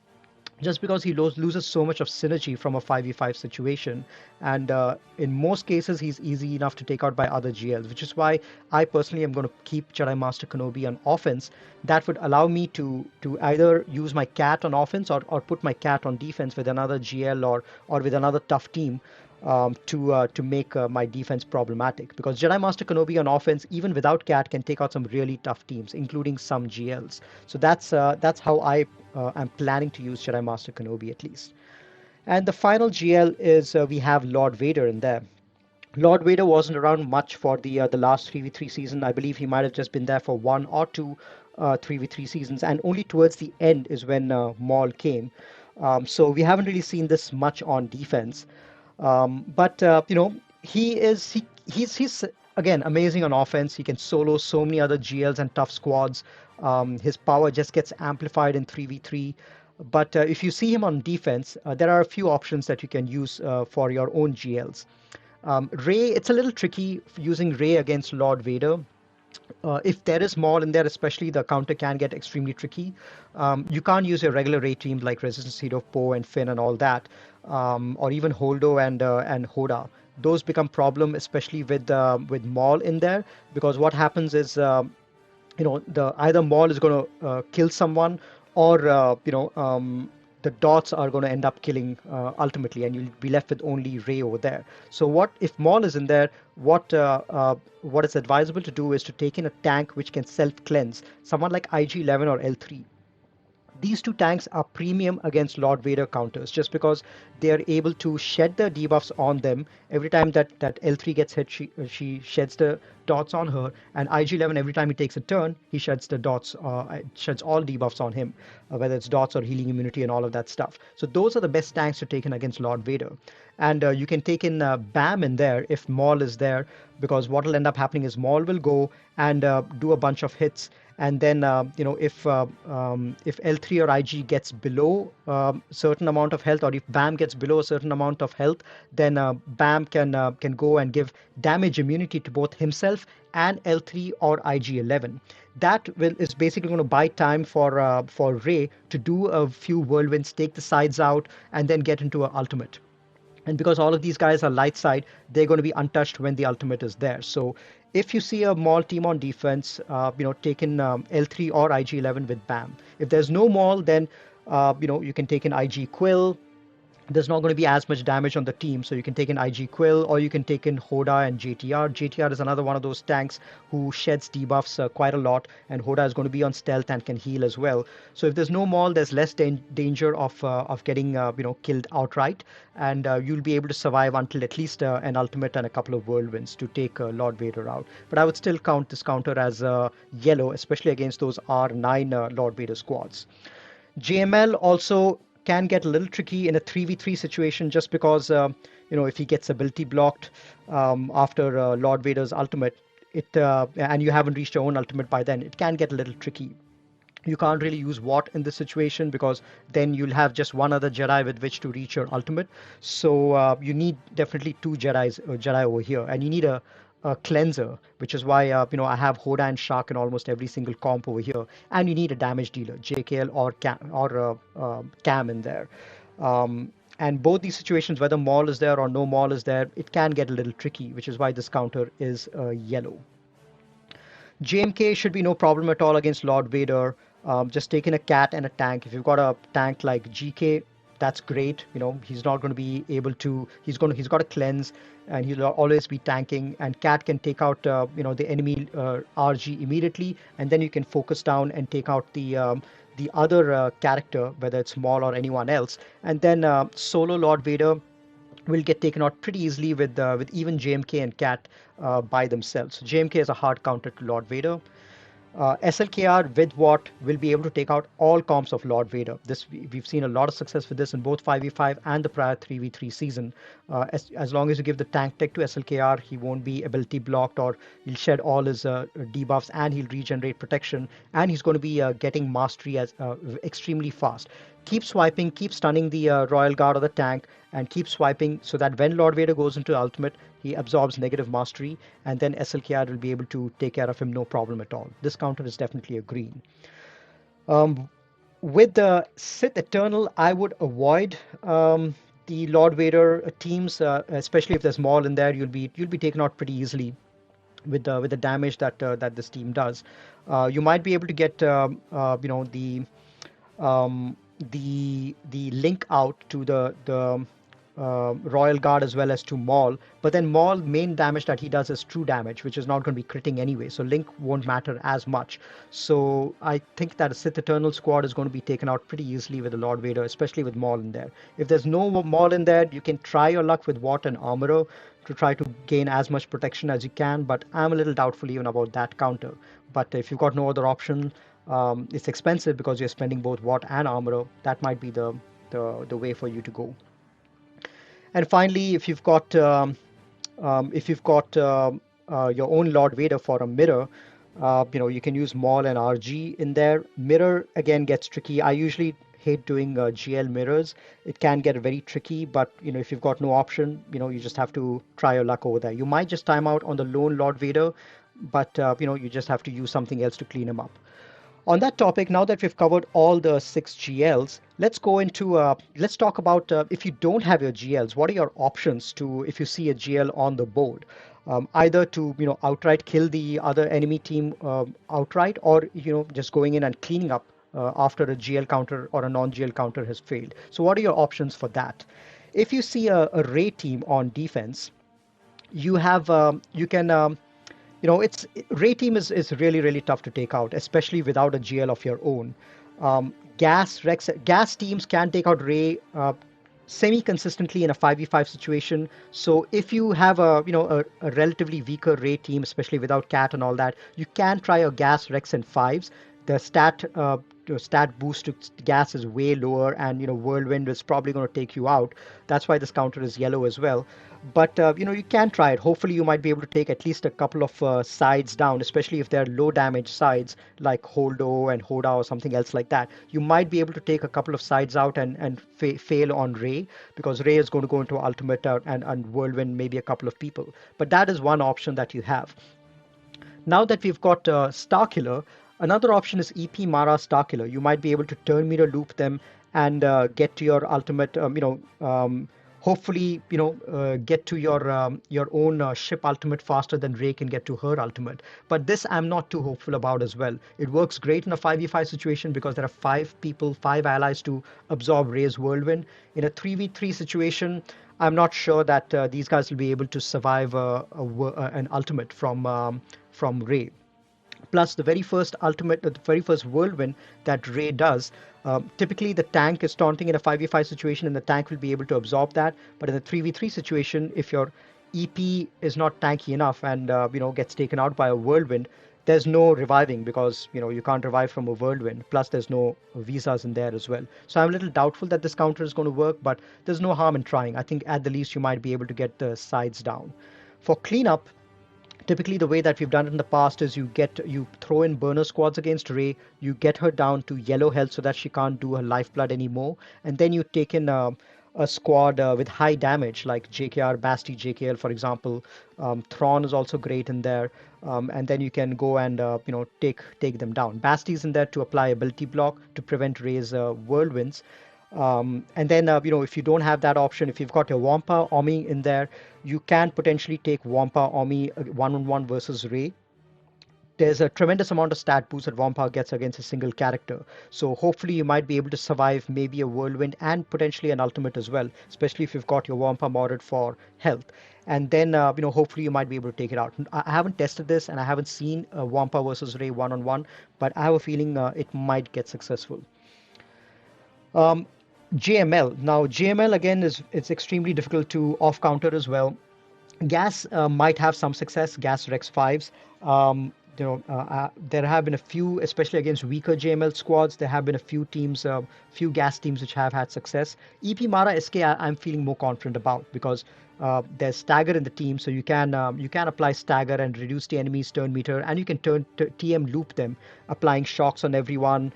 just because he loses so much of synergy from a 5v5 situation. And in most cases, he's easy enough to take out by other GLs, which is why I personally am going to keep Jedi Master Kenobi on offense. That would allow me to either use my cat on offense or put my cat on defense with another GL or with another tough team to make my defense problematic. Because Jedi Master Kenobi on offense, even without cat, can take out some really tough teams, including some GLs. So that's how I am planning to use Jedi Master Kenobi at least. And the final GL is we have Lord Vader in there. Lord Vader wasn't around much for the last 3v3 season. I believe he might have just been there for 1 or 2 3v3 seasons, and only towards the end is when Maul came. So we haven't really seen this much on defense. But he's again amazing on offense. He can solo so many other GLs and tough squads. His power just gets amplified in 3v3. But if you see him on defense, there are a few options that you can use for your own GLs. Rey, it's a little tricky using Rey against Lord Vader. If there is Maul in there, especially, the counter can get extremely tricky. You can't use your regular Rey team like Resistance Hero, Poe and Finn and all that, or even Holdo and Hoda. Those become problem, especially with Maul in there, because what happens is the either Maul is going to kill someone, or the dots are going to end up killing ultimately, and you'll be left with only Rey over there. So what if Maul is in there? What is advisable to do is to take in a tank which can self cleanse, someone like IG-11 or L3. These 2 tanks are premium against Lord Vader counters just because they are able to shed the debuffs on them. Every time that L3 gets hit, she sheds the dots on her, and IG-11, every time he takes a turn, he sheds the dots, sheds all debuffs on him, whether it's dots or healing immunity and all of that stuff. So those are the best tanks to take in against Lord Vader. And you can take in Bam in there if Maul is there, because what will end up happening is Maul will go and do a bunch of hits, And then if L3 or IG gets below certain amount of health, or if BAM gets below a certain amount of health, then BAM can go and give damage immunity to both himself and L3 or IG11. That is basically going to buy time for Ray to do a few whirlwinds, take the sides out, and then get into an ultimate. And because all of these guys are light side, they're going to be untouched when the ultimate is there. So if you see a Maul team on defense, take in L3 or IG11 with BAM. If there's no Maul, then you can take in IG Quill. There's not going to be as much damage on the team. So you can take in IG Quill, or you can take in Hoda and JTR. JTR is another one of those tanks who sheds debuffs quite a lot, and Hoda is going to be on stealth and can heal as well. So if there's no Maul, there's less danger of getting killed outright, and you'll be able to survive until at least an ultimate and a couple of whirlwinds to take Lord Vader out. But I would still count this counter as yellow, especially against those R9 Lord Vader squads. JML also can get a little tricky in a 3v3 situation, just because if he gets ability blocked after Lord Vader's ultimate, and you haven't reached your own ultimate by then, it can get a little tricky. You can't really use Watt in this situation, because then you'll have just one other Jedi with which to reach your ultimate. So you need definitely two Jedi over here, and you need a cleanser, which is why I have Hoda and Shark in almost every single comp over here, and you need a damage dealer, JKL or Cam in there. And both these situations, whether Maul is there or no Maul is there, it can get a little tricky, which is why this counter is yellow. JMK should be no problem at all against Lord Vader. Just taking a cat and a tank. If you've got a tank like GK, that's great. He's not going to be able to. He's got a cleanse, and he'll always be tanking. And cat can take out the enemy RG immediately, and then you can focus down and take out the other character, whether it's Maul or anyone else. And then solo Lord Vader will get taken out pretty easily with even JMK and Cat by themselves. So JMK is a hard counter to Lord Vader. SLKR with Watt will be able to take out all comps of Lord Vader. We've seen a lot of success with this in both 5v5 and the prior 3v3 season. As long as you give the tank tech to SLKR, he won't be ability blocked, or he'll shed all his debuffs, and he'll regenerate protection, and he's going to be getting mastery as extremely fast. Keep swiping, keep stunning the Royal Guard of the tank, and keep swiping so that when Lord Vader goes into ultimate, he absorbs negative mastery, and then SLKR will be able to take care of him no problem at all. This counter is definitely a green. With the Sith Eternal, I would avoid the Lord Vader teams, especially if there's Maul in there. You'll be taken out pretty easily with the damage that this team does. You might be able to get the link out to the Royal Guard as well as to Maul, but then Maul main damage that he does is true damage, which is not going to be critting anyway, so link won't matter as much. So I think that a Sith Eternal squad is going to be taken out pretty easily with the Lord Vader, especially with Maul in there. If there's no Maul in there, you can try your luck with Watt and Armorer to try to gain as much protection as you can, but I'm a little doubtful even about that counter. But if you've got no other option, it's expensive because you're spending both Watt and Armorer, that might be the way for you to go. And finally, if you've got your own Lord Vader for a mirror, you can use Maul and RG in there. Mirror again gets tricky. I usually hate doing GL mirrors. It can get very tricky, but if you've got no option, you just have to try your luck over there. You might just time out on the lone Lord Vader, but you just have to use something else to clean him up. On that topic, now that we've covered all the 6 GLs, let's go into let's talk about if you don't have your GLs, what are your options to if you see a GL on the board? Either to outright kill the other enemy team outright, or just going in and cleaning up after a GL counter or a non-GL counter has failed. So what are your options for that? If you see a Ray team on defense, you have you can it's Ray team is really really tough to take out, especially without a GL of your own. Gas teams can take out Ray semi-consistently in a 5v5 situation. So if you have a relatively weaker Ray team, especially without Cat and all that, you can try a Gas Rex and 5s. The stat stat boost to gas is way lower, and whirlwind is probably going to take you out. That's why this counter is yellow as well. But you can try it. Hopefully, you might be able to take at least a couple of sides down, especially if they're low damage sides like Holdo and Hoda or something else like that. You might be able to take a couple of sides out and fail on Ray, because Ray is going to go into ultimate and whirlwind maybe a couple of people. But that is one option that you have. Now that we've got Starkiller, another option is EP Mara Starkiller. You might be able to turn meter loop them and get to your ultimate, hopefully, get to your own ship ultimate faster than Rey can get to her ultimate. But this I'm not too hopeful about as well. It works great in a 5v5 situation because there are 5 people, 5 allies to absorb Rey's whirlwind. In a 3v3 situation, I'm not sure that these guys will be able to survive an ultimate from Rey. Plus, the very first ultimate, the very first whirlwind that Rey does, typically the tank is taunting in a 5v5 situation, and the tank will be able to absorb that. But in a 3v3 situation, if your EP is not tanky enough and gets taken out by a whirlwind, there's no reviving, because you can't revive from a whirlwind. Plus, there's no visas in there as well. So I'm a little doubtful that this counter is going to work, but there's no harm in trying. I think at the least you might be able to get the sides down. For cleanup, typically the way that we've done it in the past is you throw in burner squads against Rey, you get her down to yellow health so that she can't do her lifeblood anymore, and then you take in a squad with high damage like JKR, Basti, JKL, for example. Thrawn is also great in there, and then you can go and take them down. Basti's in there to apply ability block to prevent Rey's whirlwinds. And then, if you don't have that option, if you've got your Wampa Omi in there, you can potentially take Wampa Omi one-on-one versus Rey. There's a tremendous amount of stat boost that Wampa gets against a single character. So hopefully you might be able to survive maybe a whirlwind and potentially an ultimate as well, especially if you've got your Wampa modded for health. And then, hopefully you might be able to take it out. I haven't tested this and I haven't seen Wampa versus Rey one-on-one, but I have a feeling it might get successful. JML. Now, JML again is it's extremely difficult to off counter as well. Gas might have some success. Gas Rex fives. There have been a few, especially against weaker JML squads. There have been a few teams, few gas teams which have had success. EP Mara SK, I'm feeling more confident about because there's stagger in the team, so you can apply stagger and reduce the enemy's turn meter, and you can TM loop them, applying shocks on everyone.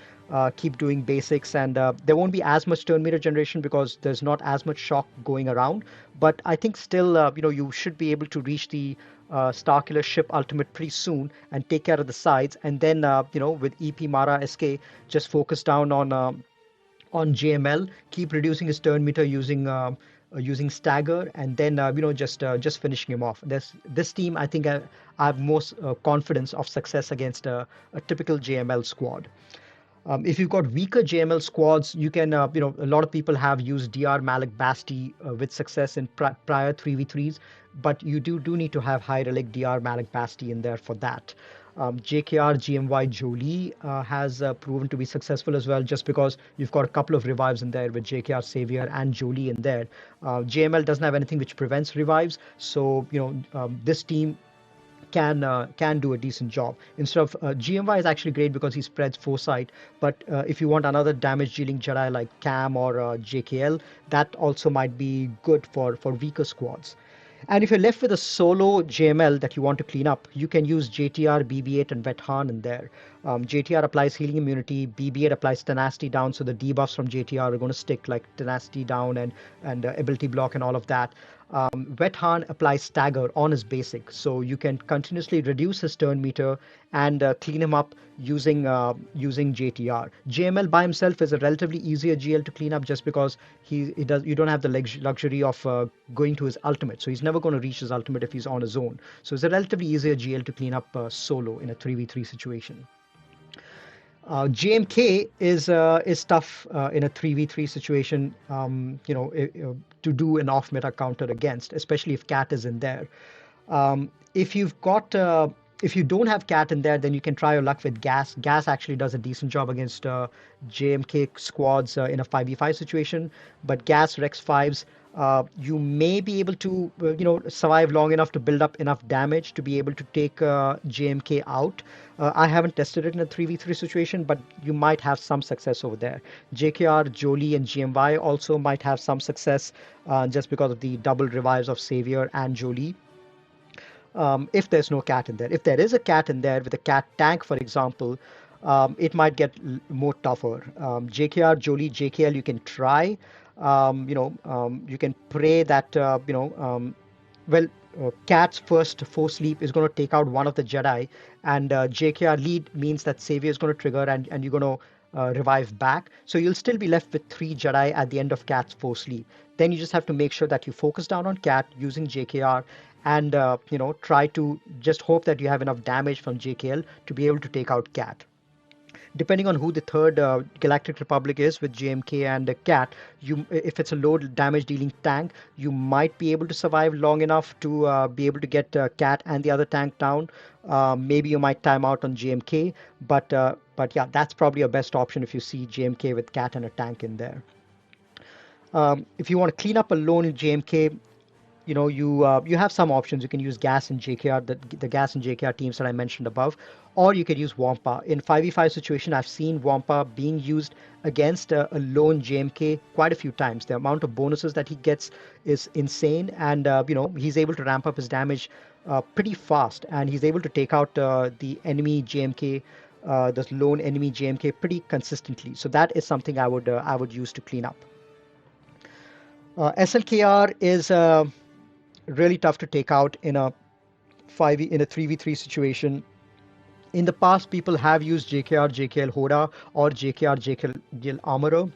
Keep doing basics, and there won't be as much turn meter generation because there's not as much shock going around. But I think still, you should be able to reach the Starkiller ship ultimate pretty soon and take care of the sides. And then, with EP Mara SK, just focus down on JML, keep reducing his turn meter using stagger, and then just finishing him off. This team, I think I have most confidence of success against a typical JML squad. If you've got weaker JML squads, you can, a lot of people have used DR Malik Basti with success in prior 3v3s, but you do need to have high relic DR Malik Basti in there for that. JKR GMY Jolie has proven to be successful as well, just because you've got a couple of revives in there with JKR Savior and Jolie in there. JML doesn't have anything which prevents revives, so this team can do a decent job. Instead of GMY is actually great because he spreads foresight, but if you want another damage dealing Jedi like Cam or JKL, that also might be good for weaker squads. And if you're left with a solo JML that you want to clean up, you can use JTR, BB-8, and Vethan in there. JTR applies healing immunity, BB-8 applies tenacity down, so the debuffs from JTR are going to stick, like tenacity down and ability block and all of that. Vethan applies stagger on his basic, so you can continuously reduce his turn meter and clean him up using JTR. JML by himself is a relatively easier GL to clean up, just because you don't have the luxury of going to his ultimate, so he's never going to reach his ultimate if he's on his own. So it's a relatively easier GL to clean up solo in a 3v3 situation. JMK is tough in a 3v3 situation, to do an off-meta counter against, especially if Cat is in there. If you don't have Cat in there, then you can try your luck with Gas. Gas actually does a decent job against JMK squads in a 5v5 situation, but Gas Rex 5s You may be able to, survive long enough to build up enough damage to be able to take JMK out. I haven't tested it in a 3v3 situation, but you might have some success over there. JKR, Jolie, and GMY also might have some success just because of the double revives of Savior and Jolie. If there's no cat in there. If there is a cat in there with a cat tank, for example, it might get more tougher. JKR, Jolie, JKL, you can try. You can pray that, well, Cat's first force leap is going to take out one of the Jedi, and JKR lead means that Savior is going to trigger, and you're going to revive back. So you'll still be left with three Jedi at the end of Cat's force leap. Then you just have to make sure that you focus down on Cat using JKR, and try to just hope that you have enough damage from JKL to be able to take out Cat. Depending on who the third Galactic Republic is with JMK and Cat, if it's a low damage dealing tank, you might be able to survive long enough to be able to get Cat and the other tank down. Maybe you might time out on JMK, but yeah, that's probably your best option if you see JMK with Cat and a tank in there. If you want to clean up a lone JMK, you have some options. You can use gas and JKR, the gas and JKR teams that I mentioned above, or you could use Wampa. In 5v5 situation, I've seen Wampa being used against a lone JMK quite a few times. The amount of bonuses that he gets is insane, and he's able to ramp up his damage pretty fast, and he's able to take out the enemy JMK, the lone enemy JMK, pretty consistently. So that is something I would use to clean up. SLKR is really tough to take out in a 3v3 situation. In the past, people have used JKR, JKL Hoda, or JKR, JKL Armorer.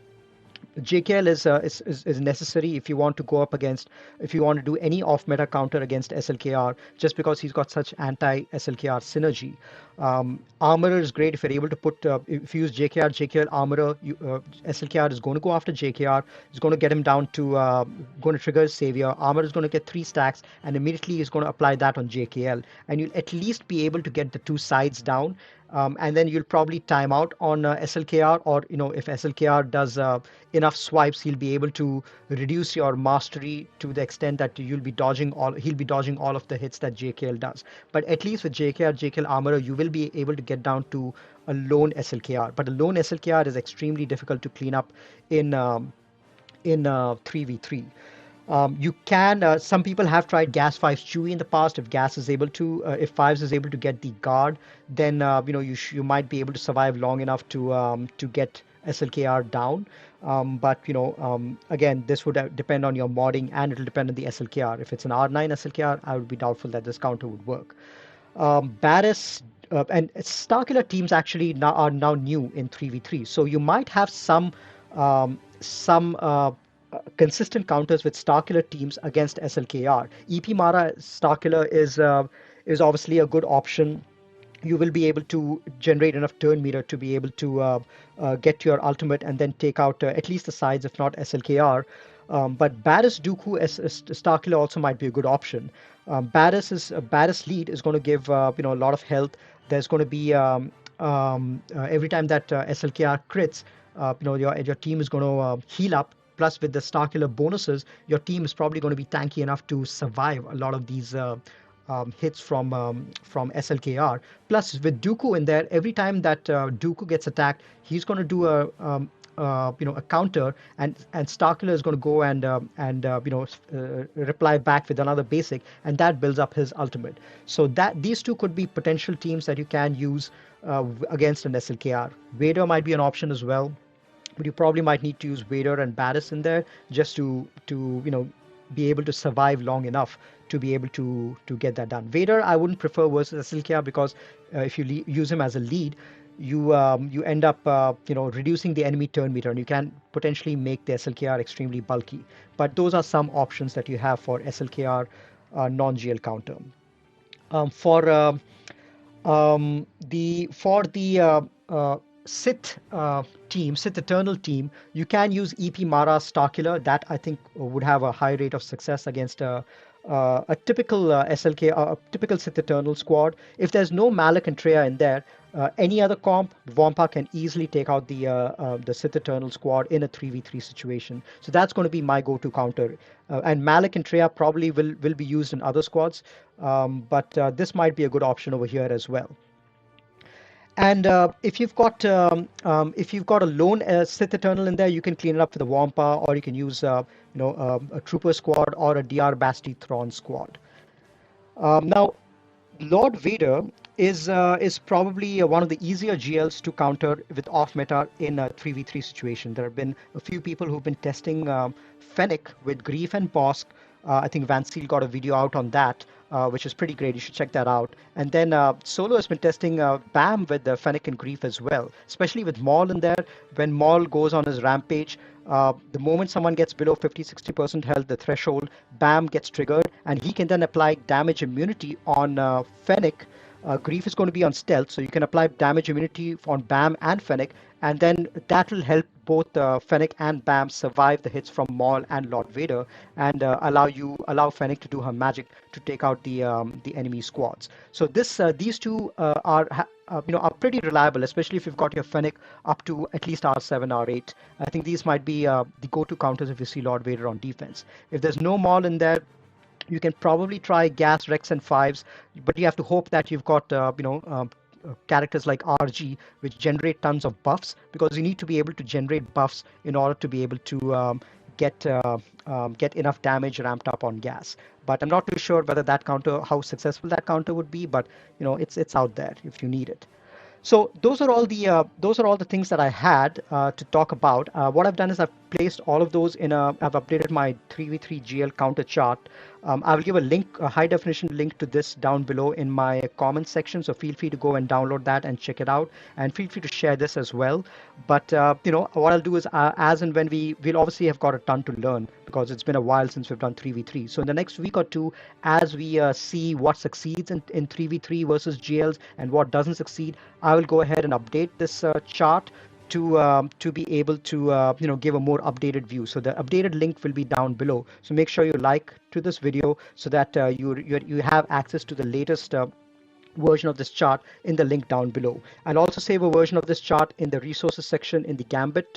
JKL is necessary if you want to go up against, if you want to do any off meta counter against SLKR, just because he's got such anti SLKR synergy. Armorer is great if you're able to put, if you use JKR, JKL Armorer, SLKR is going to go after JKR, is going to get him down to, going to trigger his Savior. Armorer is going to get 3 stacks, and immediately he's going to apply that on JKL, and you'll at least be able to get the 2 sides down. And then you'll probably time out on SLKR, or if SLKR does enough swipes, he'll be able to reduce your mastery to the extent that he'll be dodging all of the hits that JKL does. But at least with JKR, JKL Armorer, you will be able to get down to a lone SLKR. But a lone SLKR is extremely difficult to clean up in 3v3. Some people have tried Gas 5's Chewie in the past. If Gas is able to, if Fives is able to get the guard, then you might be able to survive long enough to get SLKR down. But again, this would depend on your modding, and it will depend on the SLKR. If it's an R9 SLKR, I would be doubtful that this counter would work. Barris and Starkiller teams actually are now new in 3v3, so you might have some consistent counters with Starkiller teams against SLKR. EP Mara Starkiller is obviously a good option. You will be able to generate enough turn meter to be able to get your ultimate and then take out at least the sides, if not SLKR. But Barris Dooku as Starkiller also might be a good option. Barris lead is going to give a lot of health. There's going to be every time that SLKR crits, your team is going to heal up. Plus, with the Starkiller bonuses, your team is probably going to be tanky enough to survive a lot of these hits from SLKR. Plus, with Dooku in there, every time that Dooku gets attacked, he's going to do a counter, and Starkiller is going to go and reply back with another basic, and that builds up his ultimate. So that these two could be potential teams that you can use against an SLKR. Vader might be an option as well, but you probably might need to use Vader and Barris in there just to be able to survive long enough to be able to get that done. Vader I wouldn't prefer versus SLKR, because if you use him as a lead, you end up reducing the enemy turn meter, and you can potentially make the SLKR extremely bulky. But those are some options that you have for SLKR non-GL counter. For the Sith team, Sith Eternal team, you can use EP Mara Starkiller. That I think would have a high rate of success against a typical SLK, a typical Sith Eternal squad. If there's no Malak and Treya in there, any other comp, Wampa can easily take out the Sith Eternal squad in a 3v3 situation. So that's going to be my go-to counter. And Malik and Treya probably will be used in other squads, but this might be a good option over here as well. And if you've got a lone Sith Eternal in there, you can clean it up with a Wampa, or you can use a Trooper squad or a DR Basti Thrawn squad. Now, Lord Vader is probably one of the easier GLs to counter with off meta in a 3v3 situation. There have been a few people who've been testing Fennec with Grief and Bosk. I think Van Seal got a video out on that, which is pretty great. You should check that out. And then Solo has been testing BAM with Fennec and Grief as well, especially with Maul in there. When Maul goes on his rampage, the moment someone gets below 50-60% health, the threshold, BAM gets triggered, and he can then apply damage immunity on Fennec. Grief is going to be on stealth, so you can apply damage immunity on BAM and Fennec, and then that will help both Fennec and BAM survive the hits from Maul and Lord Vader, and allow Fennec to do her magic to take out the enemy squads. So these two are pretty reliable, especially if you've got your Fennec up to at least R7, R8. I think these might be the go-to counters if you see Lord Vader on defense. If there's no Maul in there, you can probably try Gas, Rex, and Fives, but you have to hope that you've got characters like RG, which generate tons of buffs, because you need to be able to generate buffs in order to be able to get enough damage ramped up on Gas. But I'm not too sure whether how successful that counter would be, but it's out there if you need it. So those are all the things that I had to talk about. What I've done is I've placed all of those I've updated my 3v3 GL counter chart. I will give a high definition link to this down below in my comments section. So feel free to go and download that and check it out, and feel free to share this as well. But what I'll do is as and when we'll obviously have got a ton to learn, because it's been a while since we've done 3v3. So in the next week or two, as we see what succeeds in 3v3 versus GLs and what doesn't succeed, I will go ahead and update this chart to be able to give a more updated view. So the updated link will be down below. So make sure you like to this video so that you have access to the latest version of this chart in the link down below. I'll also save a version of this chart in the resources section in the Gambit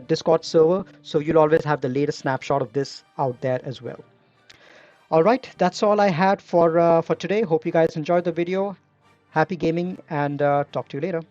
Discord server, so you'll always have the latest snapshot of this out there as well. All right, that's all I had for today. Hope you guys enjoyed the video. Happy gaming, and talk to you later.